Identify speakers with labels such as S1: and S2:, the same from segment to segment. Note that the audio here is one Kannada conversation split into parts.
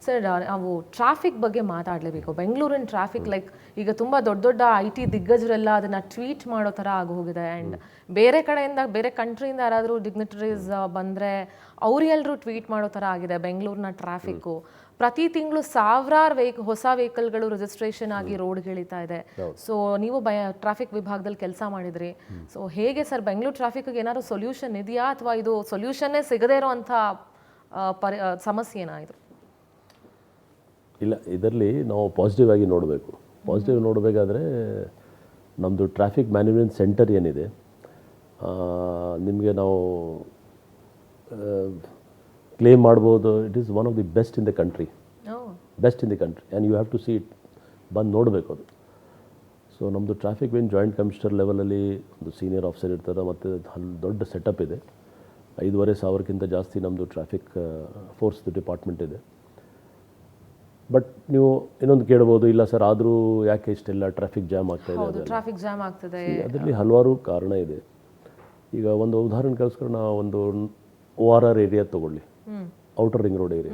S1: ಸರ್ ನಾವು ಟ್ರಾಫಿಕ್ ಬಗ್ಗೆ ಮಾತಾಡಲೇಬೇಕು. ಬೆಂಗಳೂರಿನ ಟ್ರಾಫಿಕ್ ಲೈಕ್ ಈಗ ತುಂಬ ದೊಡ್ಡ ದೊಡ್ಡ IT ದಿಗ್ಗಜರೆಲ್ಲ ಅದನ್ನು ಟ್ವೀಟ್ ಮಾಡೋ ಥರ ಆಗೋಗಿದೆ. ಆ್ಯಂಡ್ ಬೇರೆ ಕಡೆಯಿಂದ ಬೇರೆ ಕಂಟ್ರಿಯಿಂದ ಯಾರಾದರೂ ಡಿಗ್ನಿಟರೀಸ್ ಬಂದರೆ ಅವರೆಲ್ಲರೂ ಟ್ವೀಟ್ ಮಾಡೋ ಥರ ಆಗಿದೆ ಬೆಂಗಳೂರಿನ ಟ್ರಾಫಿಕ್ಕು. ಪ್ರತಿ ತಿಂಗಳು ಸಾವಿರಾರು ಹೊಸ ವೆಹಿಕಲ್ಗಳು ರಿಜಿಸ್ಟ್ರೇಷನ್ ಆಗಿ ರೋಡ್ಗಿಳಿತಾ ಇದೆ. ಸೊ ನೀವು ಟ್ರಾಫಿಕ್ ವಿಭಾಗದಲ್ಲಿ ಕೆಲಸ ಮಾಡಿದ್ರಿ. ಸೊ ಹೇಗೆ ಸರ್ ಬೆಂಗಳೂರು ಟ್ರಾಫಿಕ್ಗೆ ಏನಾದರೂ ಸೊಲ್ಯೂಷನ್ ಇದೆಯಾ ಅಥವಾ ಇದು ಸೊಲ್ಯೂಷನ್ನೇ ಸಿಗದೇ ಇರೋವಂಥ ಸಮಸ್ಯೆನಾ ಇದು?
S2: ಇಲ್ಲ, ಇದರಲ್ಲಿ ನಾವು ಪಾಸಿಟಿವ್ ಆಗಿ ನೋಡಬೇಕು. ಪಾಸಿಟಿವ್ ನೋಡಬೇಕಾದ್ರೆ ನಮ್ಮದು ಟ್ರಾಫಿಕ್ ಮ್ಯಾನೇಜ್ಮೆಂಟ್ ಸೆಂಟರ್ ಏನಿದೆ, ನಿಮಗೆ ನಾವು ಕ್ಲೇಮ್ ಮಾಡ್ಬೋದು it is one of the best in the country, best in the country, and you have to see it, ಬಂದು ನೋಡಬೇಕು ಅದು. ಸೊ ನಮ್ಮದು ಟ್ರಾಫಿಕ್ ವಿನ್ ಜಾಯಿಂಟ್ ಕಮಿಷನರ್ ಲೆವೆಲಲ್ಲಿ ಒಂದು ಸೀನಿಯರ್ ಆಫೀಸರ್ ಇರ್ತಾರೆ, ಮತ್ತು ದೊಡ್ಡ ಸೆಟಪ್ ಇದೆ. 5,500ಕ್ಕಿಂತ ಜಾಸ್ತಿ ನಮ್ಮದು ಟ್ರಾಫಿಕ್ ಫೋರ್ಸ್ದು ಡಿಪಾರ್ಟ್ಮೆಂಟ್ ಇದೆ. ಬಟ್ ನೀವು ಇನ್ನೊಂದು ಕೇಳ್ಬೋದು, ಇಲ್ಲ ಸರ್ ಆದರೂ ಯಾಕೆ ಇಷ್ಟೆಲ್ಲ ಟ್ರಾಫಿಕ್ ಜಾಮ್ ಆಗ್ತಾಯಿದೆ? ಅದರಲ್ಲಿ ಹಲವಾರು ಕಾರಣ ಇದೆ. ಈಗ ಒಂದು ಉದಾಹರಣೆಗೋಸ್ಕರ ನಾವು ಒಂದು ORR ಏರಿಯಾ ತೊಗೊಳ್ಳಿ, outer ring road area,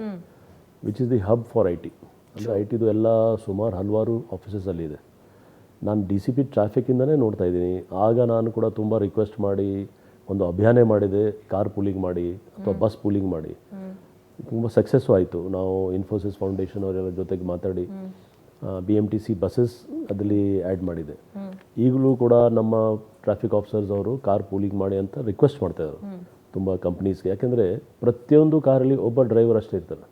S2: which is the hub for IT. ಅಂದರೆ ITದು ಎಲ್ಲ ಸುಮಾರು ಹಲವಾರು ಆಫೀಸಸಲ್ಲಿ ಇದೆ. ನಾನು DCP ಟ್ರಾಫಿಕ್ಕಿಂದನೇ ನೋಡ್ತಾ ಇದ್ದೀನಿ. ಆಗ ನಾನು ಕೂಡ ತುಂಬ ರಿಕ್ವೆಸ್ಟ್ ಮಾಡಿ ಒಂದು ಅಭಿಯಾನ ಮಾಡಿದೆ, ಕಾರ್ ಪೂಲಿಂಗ್ ಮಾಡಿ ಅಥವಾ ಬಸ್ ಪೂಲಿಂಗ್ ಮಾಡಿ. ತುಂಬ ಸಕ್ಸಸ್ಸು ಆಯಿತು. ನಾವು ಇನ್ಫೋಸಿಸ್ ಫೌಂಡೇಶನ್ ಅವರೆಲ್ಲ ಜೊತೆಗೆ ಮಾತಾಡಿ BMTC ಬಸ್ಸಸ್ ಅದರಲ್ಲಿ ಆ್ಯಡ್ ಮಾಡಿದೆ. ಈಗಲೂ ಕೂಡ ನಮ್ಮ ಟ್ರಾಫಿಕ್ ಆಫೀಸರ್ಸ್ ಅವರು ಕಾರ್ ಪೂಲಿಂಗ್ ಮಾಡಿ ಅಂತ ರಿಕ್ವೆಸ್ಟ್ ಮಾಡ್ತಾಯಿದ್ರು ತುಂಬ ಕಂಪ್ನೀಸ್ಗೆ. ಯಾಕೆಂದರೆ ಪ್ರತಿಯೊಂದು ಕಾರಲ್ಲಿ ಒಬ್ಬ ಡ್ರೈವರ್ ಅಷ್ಟೇ ಇರ್ತಾರೆ.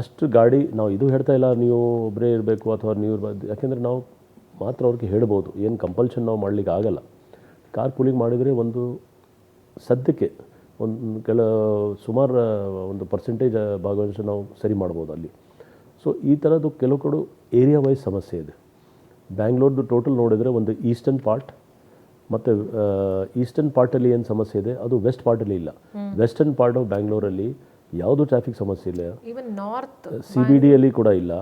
S2: ಅಷ್ಟು ಗಾಡಿ ನಾವು ಇದು ಹೇಳ್ತಾ ಇಲ್ಲ ನೀವು ಒಬ್ಬರೇ ಇರಬೇಕು ಅಥವಾ ನೀವು ಯಾಕೆಂದರೆ ನಾವು ಮಾತ್ರ ಅವ್ರಿಗೆ ಹೇಳ್ಬೋದು, ಏನು ಕಂಪಲ್ಷನ್ ನಾವು ಮಾಡಲಿಕ್ಕೆ ಆಗಲ್ಲ. ಕಾರ್ ಪೂಲಿಂಗ್ ಮಾಡಿದರೆ ಒಂದು ಸದ್ಯಕ್ಕೆ ಒಂದು ಸುಮಾರು ಒಂದು ಪರ್ಸೆಂಟೇಜ್ ಭಾಗವಹಿಸಿ ನಾವು ಸರಿ ಮಾಡ್ಬೋದು ಅಲ್ಲಿ. ಸೊ ಈ ಥರದ್ದು ಕೆಲವು ಕಡೆ ಏರಿಯಾ ವೈಸ್ ಸಮಸ್ಯೆ ಇದೆ. ಬ್ಯಾಂಗ್ಳೂರ್ದು ಟೋಟಲ್ ನೋಡಿದರೆ ಒಂದು ಈಸ್ಟರ್ನ್ ಪಾರ್ಟ್ ಮತ್ತು ಈಸ್ಟರ್ನ್ ಪಾರ್ಟಲ್ಲಿ ಏನು ಸಮಸ್ಯೆ ಇದೆ ಅದು ವೆಸ್ಟ್ ಪಾರ್ಟಲ್ಲಿ ಇಲ್ಲ. ವೆಸ್ಟರ್ನ್ ಪಾರ್ಟ್ ಆಫ್ ಬ್ಯಾಂಗ್ಳೂರಲ್ಲಿ ಯಾವುದು ಟ್ರಾಫಿಕ್ ಸಮಸ್ಯೆ ಇಲ್ಲ.
S1: ನಾರ್ತ್
S2: CBDಯಲ್ಲಿ ಕೂಡ ಇಲ್ಲ,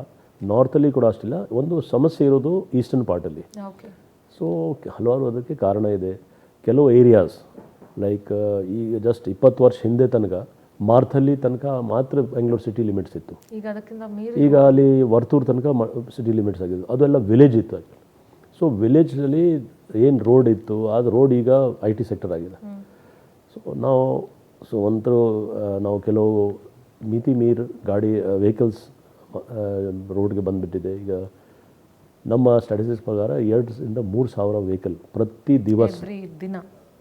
S2: ನಾರ್ತಲ್ಲಿ ಕೂಡ ಅಷ್ಟಿಲ್ಲ. ಒಂದು ಸಮಸ್ಯೆ ಇರೋದು ಈಸ್ಟರ್ನ್ ಪಾರ್ಟಲ್ಲಿ. ಸೊ ಹಲವಾರು ಅದಕ್ಕೆ ಕಾರಣ ಇದೆ. ಕೆಲವು ಏರಿಯಾಸ್ ಲೈಕ್ ಈಗ ಜಸ್ಟ್ 20 ವರ್ಷ ಹಿಂದೆ ತನಕ ಮಾರ್ತಲ್ಲಿ ತನಕ ಮಾತ್ರ ಬೆಂಗಳೂರು ಸಿಟಿ ಲಿಮಿಟ್ಸ್ ಇತ್ತು. ಈಗ ಅಲ್ಲಿ ವರ್ತೂರು ತನಕ ಸಿಟಿ ಲಿಮಿಟ್ಸ್ ಆಗಿದ್ದು, ಅದೆಲ್ಲ ವಿಲೇಜ್ ಇತ್ತು. ಸೊ ವಿಲೇಜಲ್ಲಿ ಏನು ರೋಡ್ ಇತ್ತು ಅದು ರೋಡ್ ಈಗ IT ಸೆಕ್ಟರ್ ಆಗಿದೆ. ಸೊ ನಾವು ಕೆಲವು ಮಿತಿ ಮೀರ್ ಗಾಡಿ ವೆಹಿಕಲ್ಸ್ ರೋಡ್ಗೆ ಬಂದುಬಿಟ್ಟಿದೆ. ಈಗ ನಮ್ಮ ಸ್ಟ್ಯಾಟಿಸ್ಟಿಕ್ಸ್ ಪ್ರಕಾರ 2,000 to 3,000 ವೆಹಿಕಲ್ ಪ್ರತಿ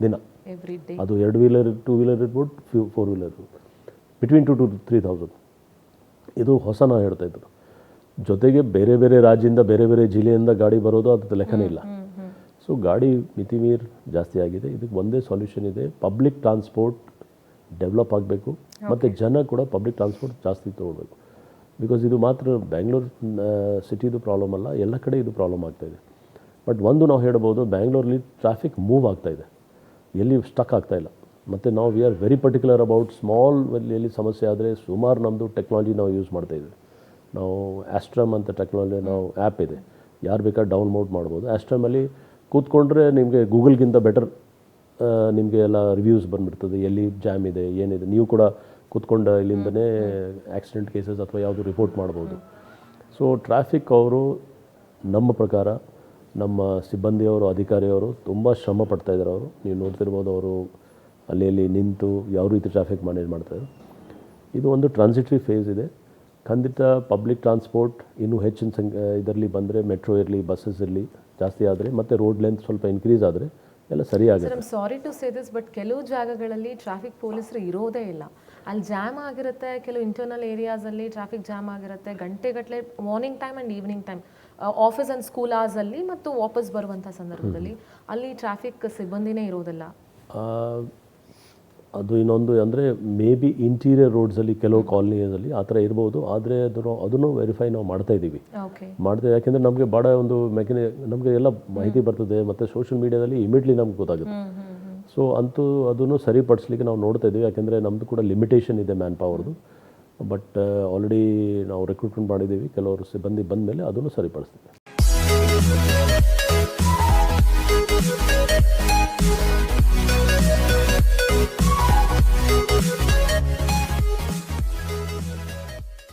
S2: ದಿನ. ಅದು 2 ವೀಲರ್ 2 ವೀಲರ್ ಇರ್ಬೋದು, 4 ವೀಲರ್ ಬಿಟ್ವೀನ್ 2,000 to 3,000. ಇದು ಹೊಸ ನಾವು ಹೇಳ್ತಾ ಇದ್ರು. ಜೊತೆಗೆ ಬೇರೆ ಬೇರೆ ರಾಜ್ಯದಿಂದ ಬೇರೆ ಬೇರೆ ಜಿಲ್ಲೆಯಿಂದ ಗಾಡಿ ಬರೋದು ಅದ್ರ ಲೆಕ್ಕನೇ ಇಲ್ಲ. ಸೊ ಗಾಡಿ ಮಿತಿಮೀರ್ ಜಾಸ್ತಿ ಆಗಿದೆ. ಇದಕ್ಕೆ ಒಂದೇ ಸೊಲ್ಯೂಷನ್ ಇದೆ, ಪಬ್ಲಿಕ್ ಟ್ರಾನ್ಸ್ಪೋರ್ಟ್ ಡೆವಲಪ್ ಆಗಬೇಕು ಮತ್ತು ಜನ ಕೂಡ ಪಬ್ಲಿಕ್ ಟ್ರಾನ್ಸ್ಪೋರ್ಟ್ ಜಾಸ್ತಿ ತೊಗೊಳ್ಬೇಕು. ಬಿಕಾಸ್ ಇದು ಮಾತ್ರ ಬ್ಯಾಂಗ್ಳೂರು ಸಿಟಿದು ಪ್ರಾಬ್ಲಮ್ ಅಲ್ಲ, ಎಲ್ಲ ಕಡೆ ಇದು ಪ್ರಾಬ್ಲಮ್ ಆಗ್ತಾಯಿದೆ. ಬಟ್ ಒಂದು ನಾವು ಹೇಳ್ಬೋದು, ಬ್ಯಾಂಗ್ಳೂರಲ್ಲಿ ಟ್ರಾಫಿಕ್ ಮೂವ್ ಆಗ್ತಾಯಿದೆ, ಎಲ್ಲಿ ಸ್ಟಕ್ ಆಗ್ತಾಯಿಲ್ಲ. ಮತ್ತು ನಾವು we are very particular about small ಎಲ್ಲಿ ಸಮಸ್ಯೆ ಆದರೆ ಸುಮಾರು ನಮ್ಮದು ಟೆಕ್ನಾಲಜಿ ನಾವು ಯೂಸ್ ಮಾಡ್ತಾಯಿದ್ವಿ. ನಾವು ಆಸ್ಟ್ರಮ್ ಅಂತ ಟೆಕ್ನಾಲಜಿ ನಾವು ಆ್ಯಪ್ ಇದೆ, ಯಾರು ಬೇಕಾದ್ರೆ ಡೌನ್ಲೋಡ್ ಮಾಡ್ಬೋದು. ಆಸ್ಟ್ರಮಲ್ಲಿ ಕೂತ್ಕೊಂಡ್ರೆ ನಿಮಗೆ ಗೂಗಲ್ಗಿಂತ ಬೆಟರ್ ನಿಮಗೆ ಎಲ್ಲ ರಿವ್ಯೂಸ್ ಬಂದುಬಿಡ್ತದೆ, ಎಲ್ಲಿ ಜಾಮ್ ಇದೆ ಏನಿದೆ. ನೀವು ಕೂಡ ಕೂತ್ಕೊಂಡು ಇಲ್ಲಿಂದನೇ ಆಕ್ಸಿಡೆಂಟ್ ಕೇಸಸ್ ಅಥವಾ ಯಾವುದು ರಿಪೋರ್ಟ್ ಮಾಡ್ಬೋದು. ಸೊ ಟ್ರಾಫಿಕ್ ಅವರು ನಮ್ಮ ಪ್ರಕಾರ ನಮ್ಮ ಸಿಬ್ಬಂದಿಯವರು ಅಧಿಕಾರಿಯವರು ತುಂಬ ಶ್ರಮ ಪಡ್ತಾಯಿದ್ದಾರೆ. ಅವರು ನೀವು ನೋಡ್ತಿರ್ಬೋದು, ಅವರು ಅಲ್ಲಿ ನಿಂತು ಯಾವ ರೀತಿ ಟ್ರಾಫಿಕ್ ಮ್ಯಾನೇಜ್ ಮಾಡ್ತಾಯಿದ್ರು. ಇದು ಒಂದು ಟ್ರಾನ್ಸಿಟರಿ ಫೇಸ್ ಇದೆ. ಖಂಡಿತ ಪಬ್ಲಿಕ್ ಟ್ರಾನ್ಸ್ಪೋರ್ಟ್ ಇನ್ನೂ ಹೆಚ್ಚಿನ ಇದರಲ್ಲಿ ಬಂದರೆ, ಮೆಟ್ರೋ ಇರಲಿ ಬಸ್ಸಸ್ ಇರಲಿ ಜಾಸ್ತಿ ಆದರೆ ಮತ್ತು ರೋಡ್ ಲೆಂತ್ ಸ್ವಲ್ಪ ಇನ್ಕ್ರೀಸ್ ಆದರೆ ಎಲ್ಲ ಸರಿಯಾಗುತ್ತೆ.
S1: Sorry to say this, but ಕೆಲವು ಜಾಗಗಳಲ್ಲಿ ಟ್ರಾಫಿಕ್ ಪೊಲೀಸರು ಇರೋದೇ ಇಲ್ಲ. ಅಲ್ಲಿ ಜಾಮ್ ಆಗಿರುತ್ತೆ, ಕೆಲವು ಇಂಟರ್ನಲ್ ಏರಿಯಾಸಲ್ಲಿ ಟ್ರಾಫಿಕ್ ಜಾಮ್ ಆಗಿರುತ್ತೆ ಗಂಟೆಗಟ್ಟಲೆ, morning time and evening time, office and school ಅವರ್ಸಲ್ಲಿ ಮತ್ತು ವಾಪಸ್ ಬರುವಂಥ ಸಂದರ್ಭದಲ್ಲಿ ಅಲ್ಲಿ ಟ್ರಾಫಿಕ್ ಸಿಬ್ಬಂದಿನೇ ಇರೋದಿಲ್ಲ.
S2: ಅದು ಇನ್ನೊಂದು ಅಂದರೆ ಮೇ ಬಿ ಇಂಟೀರಿಯರ್ ರೋಡ್ಸಲ್ಲಿ ಕೆಲವು ಕಾಲೋನಿಯಲ್ಲಿ ಆ ಥರ ಇರ್ಬೋದು. ಆದರೆ ಅದನ್ನು ವೆರಿಫೈ ನಾವು ಮಾಡ್ತಾಯಿದ್ದೀವಿ. ಯಾಕೆಂದರೆ ನಮಗೆ ಭಾಳ ಒಂದು ನಮಗೆ ಎಲ್ಲ ಮಾಹಿತಿ ಬರ್ತದೆ ಮತ್ತು ಸೋಷಿಯಲ್ ಮೀಡಿಯಾದಲ್ಲಿ ಇಮಿಡಿಯೇಟ್ಲಿ ನಮ್ಗೆ ಗೊತ್ತಾಗುತ್ತೆ. ಸೊ ಅಂತೂ ಅದನ್ನು ಸರಿಪಡಿಸ್ಲಿಕ್ಕೆ ನಾವು ನೋಡ್ತಾ ಇದ್ದೀವಿ. ಯಾಕೆಂದರೆ ನಮ್ಮದು ಕೂಡ ಲಿಮಿಟೇಷನ್ ಇದೆ ಮ್ಯಾನ್ ಪವರ್ದು. ಬಟ್ ಆಲ್ರೆಡಿ ನಾವು ರಿಕ್ರೂಟ್ಮೆಂಟ್ ಮಾಡಿದ್ದೀವಿ. ಕೆಲವರು ಸಿಬ್ಬಂದಿ ಬಂದ ಮೇಲೆ ಅದನ್ನು ಸರಿಪಡಿಸ್ತೀವಿ.